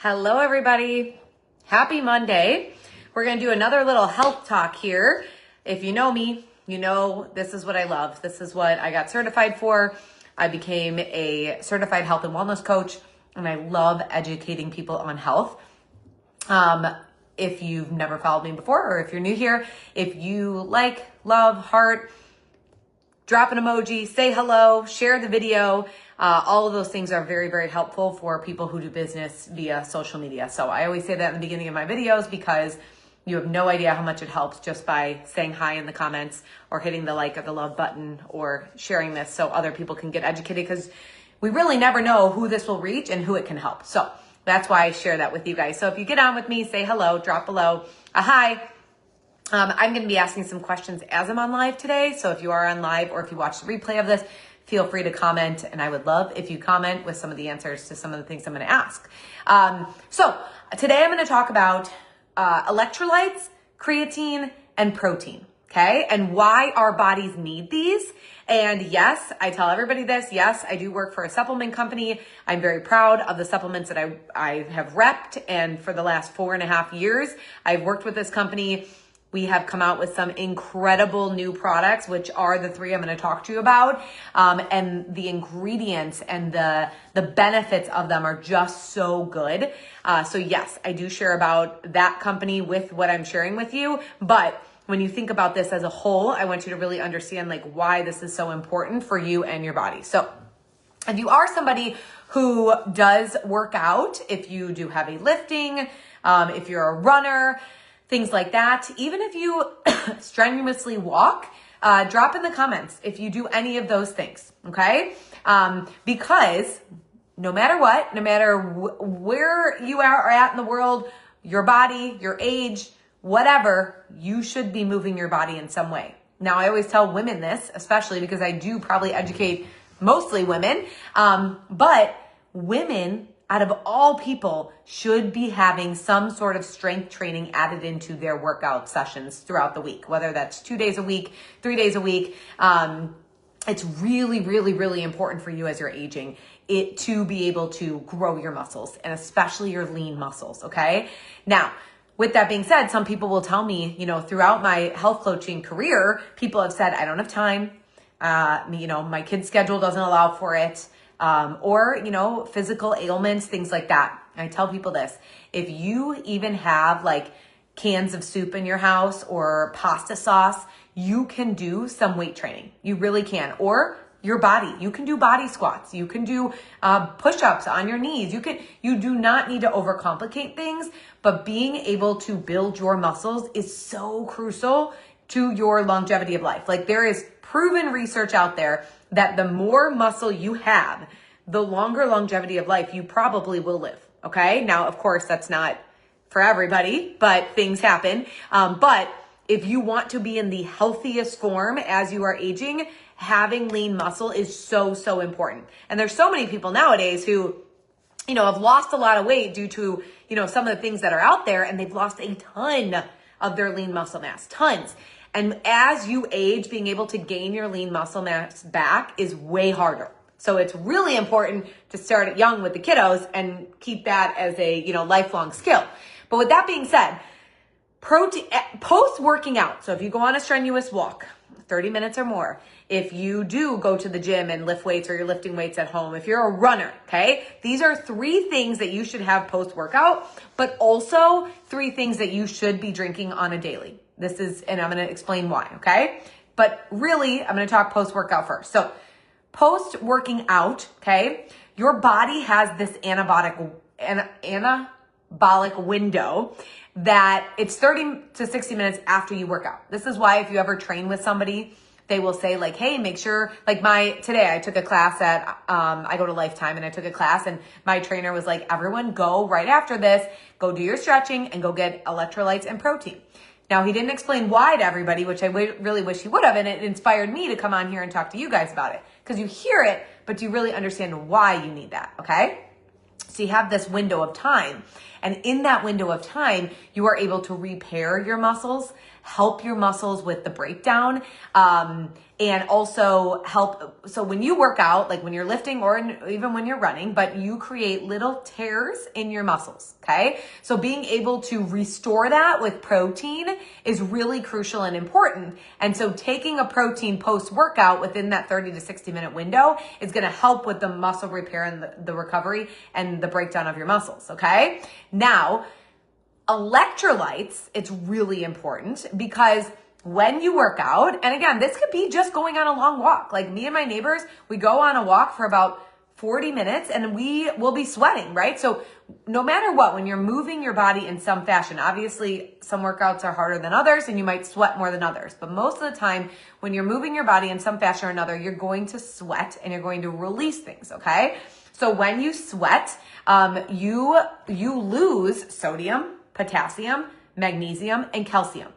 Hello, everybody. Happy Monday. We're going to do another little health talk here. If you know me, you know this is what I love. This is what I got certified for. I became a certified health and wellness coach, and I love educating people on health. If you've never followed me before, or if you're new here, if you like, love, heart, drop an emoji, say hello, share the video. All of those things are very, very helpful for people who do business via social media. So I always say that in the beginning of my videos because you have no idea how much it helps just by saying hi in the comments or hitting the like or the love button or sharing this so other people can get educated, because we really never know who this will reach and who it can help. So that's why I share that with you guys. So if you get on with me, say hello, drop below a hi. I'm going to be asking some questions as I'm on live today. So if you are on live or if you watch the replay of this, feel free to comment. And I would love if you comment with some of the answers to some of the things I'm going to ask. So today I'm going to talk about electrolytes, creatine, and protein. Okay. And why our bodies need these. And yes, I tell everybody this. Yes, I do work for a supplement company. I'm very proud of the supplements that I have repped. And for the last 4.5 years, I've worked with this company. We have come out with some incredible new products, which are the three I'm going to talk to you about. And the ingredients and the benefits of them are just so good. So yes, I do share about that company with what I'm sharing with you. But when you think about this as a whole, I want you to really understand like why this is so important for you and your body. So if you are somebody who does work out, if you do heavy lifting, if you're a runner, things like that. Even if you strenuously walk, drop in the comments if you do any of those things, okay? Because no matter what, no matter where you are at in the world, your body, your age, whatever, you should be moving your body in some way. Now, I always tell women this, especially because I do probably educate mostly women, but women, out of all people, should be having some sort of strength training added into their workout sessions throughout the week, whether that's 2 days a week, 3 days a week. It's really, really, really important for you as you're aging to be able to grow your muscles, and especially your lean muscles, okay? Now, with that being said, some people will tell me, throughout my health coaching career, people have said, I don't have time. My kid's schedule doesn't allow for it. Or physical ailments, things like that. And I tell people this, if you even have like cans of soup in your house or pasta sauce, you can do some weight training. You really can. Or your body, you can do body squats. You can do push-ups on your knees. You do not need to overcomplicate things, but being able to build your muscles is so crucial to your longevity of life. Like, there is proven research out there that the more muscle you have, the longer longevity of life you probably will live. Okay. Now, of course, that's not for everybody, but things happen. But if you want to be in the healthiest form as you are aging, having lean muscle is so, so important. And there's so many people nowadays who, have lost a lot of weight due to, some of the things that are out there, and they've lost a ton of their lean muscle mass, tons. And as you age, being able to gain your lean muscle mass back is way harder. So it's really important to start it young with the kiddos and keep that as a, lifelong skill. But with that being said, post working out. So if you go on a strenuous walk, 30 minutes or more, if you do go to the gym and lift weights, or you're lifting weights at home, if you're a runner, okay, these are 3 things that you should have post workout, but also 3 things that you should be drinking on a daily. And I'm going to explain why, okay? But really, I'm going to talk post-workout first. So post-working out, okay, your body has this anabolic window that it's 30 to 60 minutes after you work out. This is why if you ever train with somebody, they will say like, hey, make sure, like today I took a class at, I go to Lifetime, and I took a class, and my trainer was like, everyone go right after this, go do your stretching and go get electrolytes and protein. Now, he didn't explain why to everybody, which I really wish he would have, and it inspired me to come on here and talk to you guys about it. Because you hear it, but do you really understand why you need that, okay? So you have this window of time, and in that window of time, you are able to repair your muscles help your muscles with the breakdown, and also help. So when you work out, like when you're lifting or even when you're running, but you create little tears in your muscles, okay? So being able to restore that with protein is really crucial and important. And so taking a protein post-workout within that 30 to 60 minute window is gonna help with the muscle repair and the recovery and the breakdown of your muscles, okay? Now, electrolytes, it's really important because when you work out, and again, this could be just going on a long walk. Like me and my neighbors, we go on a walk for about 40 minutes and we will be sweating, right? So no matter what, when you're moving your body in some fashion, obviously some workouts are harder than others and you might sweat more than others. But most of the time, when you're moving your body in some fashion or another, you're going to sweat and you're going to release things, okay? So when you sweat, you lose sodium, potassium, magnesium, and calcium.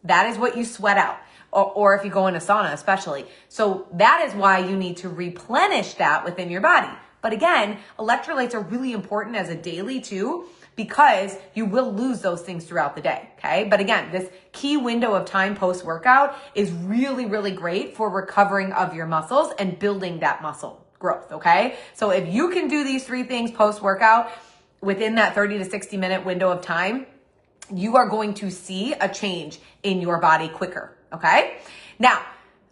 That is what you sweat out, or if you go in a sauna especially. So that is why you need to replenish that within your body. But again, electrolytes are really important as a daily too, because you will lose those things throughout the day, okay? But again, this key window of time post-workout is really, really great for recovering of your muscles and building that muscle growth, okay? So if you can do these 3 things post-workout within that 30 to 60 minute window of time, you are going to see a change in your body quicker, okay? Now,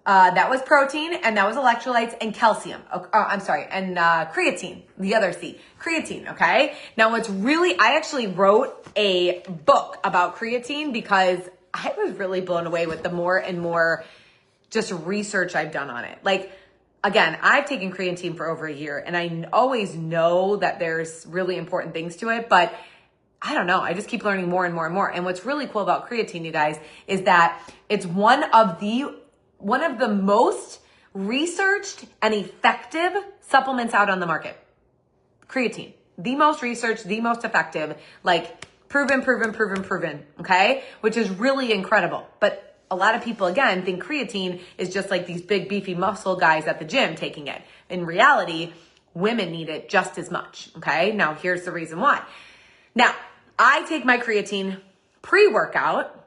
that was protein, and that was electrolytes and calcium. And creatine, the other C, creatine, okay? Now what's really, I actually wrote a book about creatine because I was really blown away with the more and more just research I've done on it. Like, again, I've taken creatine for over a year, and I always know that there's really important things to it, but I don't know. I just keep learning more and more and more. And what's really cool about creatine, you guys, is that it's one of the most researched and effective supplements out on the market. Creatine, the most researched, the most effective, like proven, okay? Which is really incredible. But a lot of people, again, think creatine is just like these big, beefy muscle guys at the gym taking it. In reality, women need it just as much, okay? Now, here's the reason why. Now, I take my creatine pre-workout.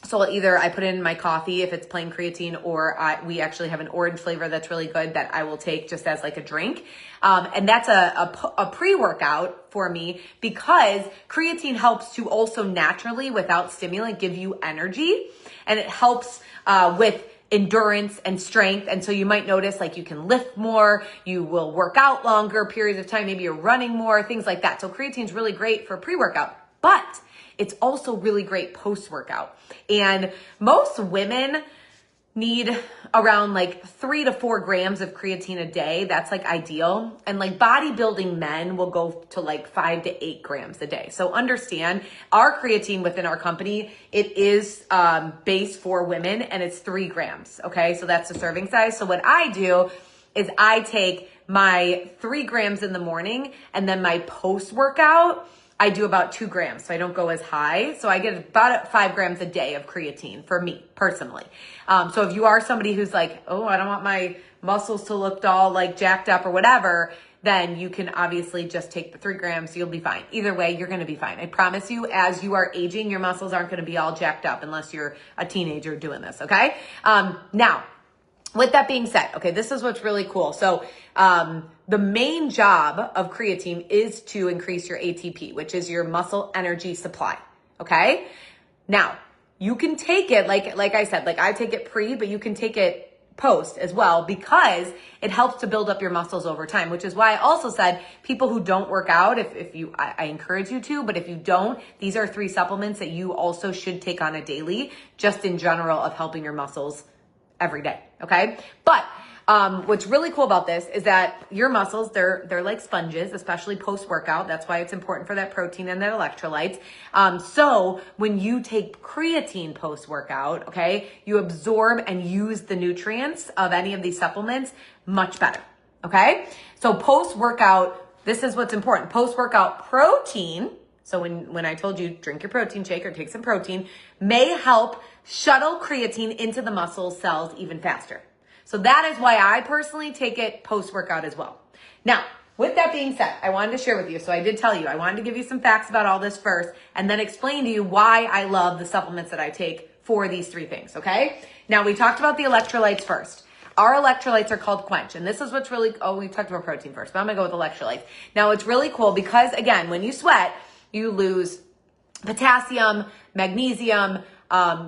So either I put it in my coffee if it's plain creatine, or we actually have an orange flavor that's really good that I will take just as like a drink. And that's a pre-workout for me because creatine helps to also naturally, without stimulant, give you energy. And it helps with endurance and strength. And so you might notice like you can lift more, you will work out longer periods of time, maybe you're running more, things like that. So creatine is really great for pre-workout, but it's also really great post-workout. And most women need around like 3 to 4 grams of creatine a day. That's like ideal. And like bodybuilding men will go to like 5 to 8 grams a day. So understand our creatine within our company, it is base for women and it's 3 grams. Okay. So that's the serving size. So what I do is I take my 3 grams in the morning and then my post-workout, I do about 2 grams, so I don't go as high. So I get about 5 grams a day of creatine for me personally. So if you are somebody who's like, oh, I don't want my muscles to look all like jacked up or whatever, then you can obviously just take the 3 grams. You'll be fine. Either way, you're going to be fine. I promise you, as you are aging, your muscles aren't going to be all jacked up unless you're a teenager doing this. Okay. Now, with that being said, okay, this is what's really cool. So, the main job of creatine is to increase your ATP, which is your muscle energy supply. Okay. Now you can take it like I said, like I take it pre, but you can take it post as well because it helps to build up your muscles over time, which is why I also said people who don't work out, I encourage you to, but if you don't, these are 3 supplements that you also should take on a daily, just in general of helping your muscles every day. Okay. But what's really cool about this is that your muscles, they're like sponges, especially post-workout. That's why it's important for that protein and that electrolytes. So when you take creatine post-workout, okay, you absorb and use the nutrients of any of these supplements much better. Okay. So post-workout, this is what's important. Post-workout protein. So when I told you drink your protein shake or take some protein, may help shuttle creatine into the muscle cells even faster. So that is why I personally take it post-workout as well. Now, with that being said, I wanted to share with you. So I did tell you, I wanted to give you some facts about all this first and then explain to you why I love the supplements that I take for these three things, okay? Now, we talked about the electrolytes first. Our electrolytes are called Quench, and this is what's really, we talked about protein first, but I'm gonna go with electrolytes. Now, it's really cool because, again, when you sweat, you lose potassium, magnesium,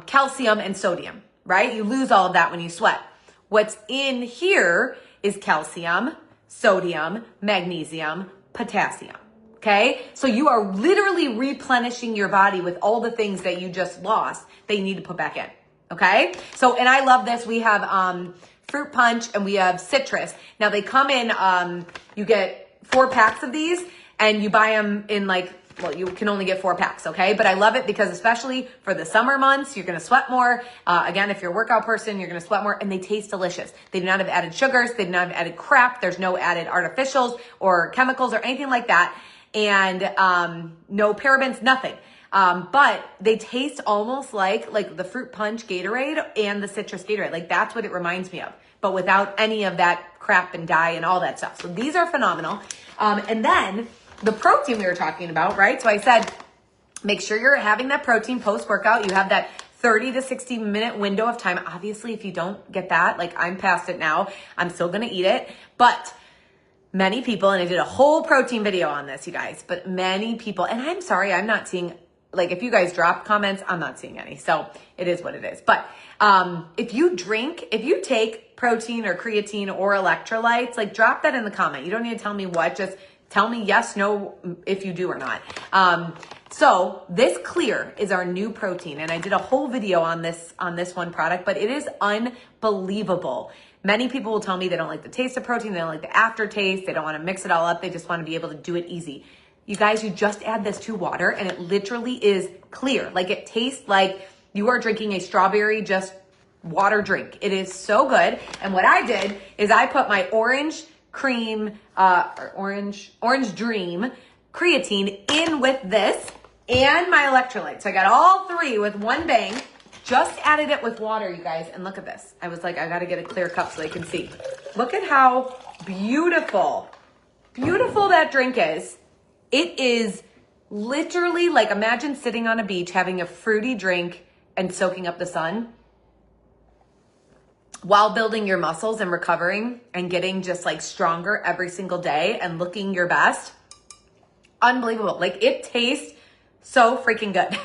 calcium, and sodium, right? You lose all of that when you sweat. What's in here is calcium, sodium, magnesium, potassium. Okay. So you are literally replenishing your body with all the things that you just lost that you need to put back in. Okay. So, and I love this. We have, fruit punch and we have citrus. Now they come in, you get 4 packs of these and you buy them in like, well, you can only get 4 packs, okay? But I love it because especially for the summer months, you're gonna sweat more. Again, if you're a workout person, you're gonna sweat more, and they taste delicious. They do not have added sugars, they do not have added crap, there's no added artificials or chemicals or anything like that, and no parabens, nothing. But they taste almost like the fruit punch Gatorade and the citrus Gatorade. Like that's what it reminds me of, but without any of that crap and dye and all that stuff. So these are phenomenal. And then the protein we were talking about, right? So I said, make sure you're having that protein post-workout. You have that 30 to 60 minute window of time. Obviously, if you don't get that, like I'm past it now, I'm still going to eat it. But many people, and I did a whole protein video on this, you guys, but many people, and I'm sorry, I'm not seeing, like if you guys drop comments, I'm not seeing any. So it is what it is. But if you take protein or creatine or electrolytes, like drop that in the comment. You don't need to tell me what, just tell me yes, no, if you do or not. So this Clear is our new protein. And I did a whole video on this one product, but it is unbelievable. Many people will tell me they don't like the taste of protein. They don't like the aftertaste. They don't want to mix it all up. They just want to be able to do it easy. You guys, you just add this to water and it literally is clear. Like it tastes like you are drinking a strawberry just water drink. It is so good. And what I did is I put my orange cream, orange dream creatine in with this and my electrolytes. So I got all 3 with one bang, just added it with water, you guys. And look at this. I was like, I got to get a clear cup so they can see. Look at how beautiful that drink is. It is literally like, imagine sitting on a beach, having a fruity drink and soaking up the sun while building your muscles and recovering and getting just like stronger every single day and looking your best. Unbelievable. Like it tastes so freaking good.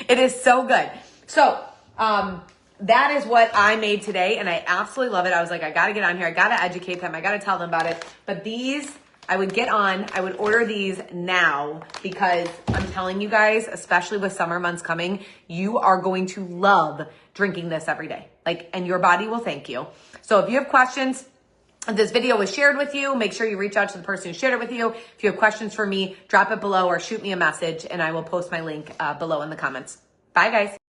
It is so good. So, that is what I made today and I absolutely love it. I was like, I got to get on here. I got to educate them. I got to tell them about it. But these, I would order these now because I'm telling you guys, especially with summer months coming, you are going to love drinking this every day. Like, and your body will thank you. So if you have questions, if this video was shared with you, make sure you reach out to the person who shared it with you. If you have questions for me, drop it below or shoot me a message and I will post my link below in the comments. Bye guys.